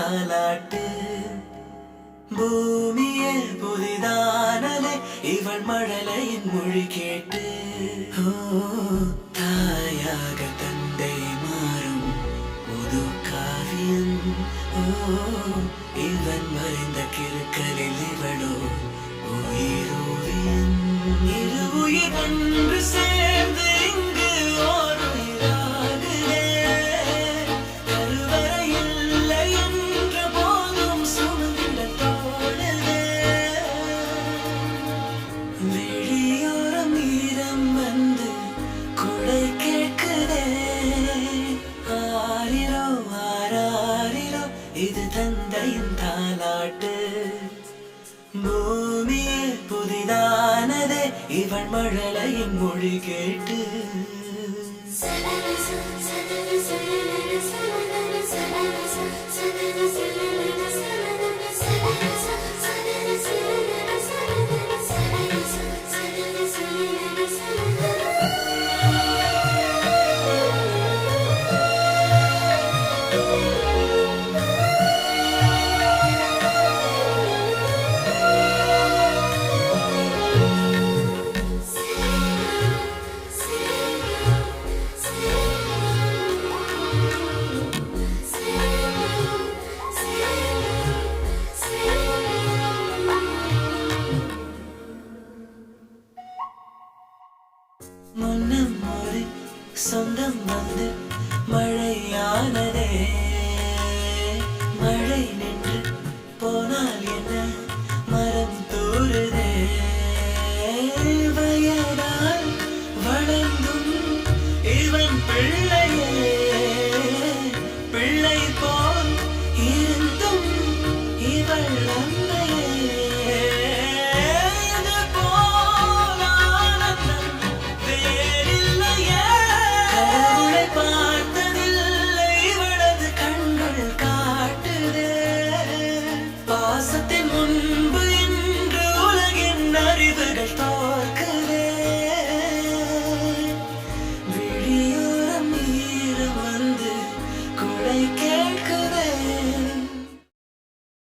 தாலாட்டு பூமியே புதிதானலே இவள் மழலையின் மொழி கேட்டு தாயாக தந்தை மாறும் புது காவியம் இவன் மறைந்த கிருக்கலில் இவளோ உயிரோவியம் இரு உயிர் ஒன்று சேர்ந்து இங்கு ஓர் உயிராகுதே கருவறை இல்லை என்ற போதும் சுமந்திட தோழதே விழியோரம் ஈரம் வந்து கொடை கேட்குதே ஆரிரோ ஆராரிரோ இது தந்தையின் தாலாட்டு பூமியே புதிதானதே இவள் மழலையின் மொழி கேட்டு முன்னம் ஒரு சொந்தம் வந்து மழையானதே மழை நின்று போனால் என்ன மரம் தூறுதே வயதால் வளர்ந்தும் இவன் பிள்ளை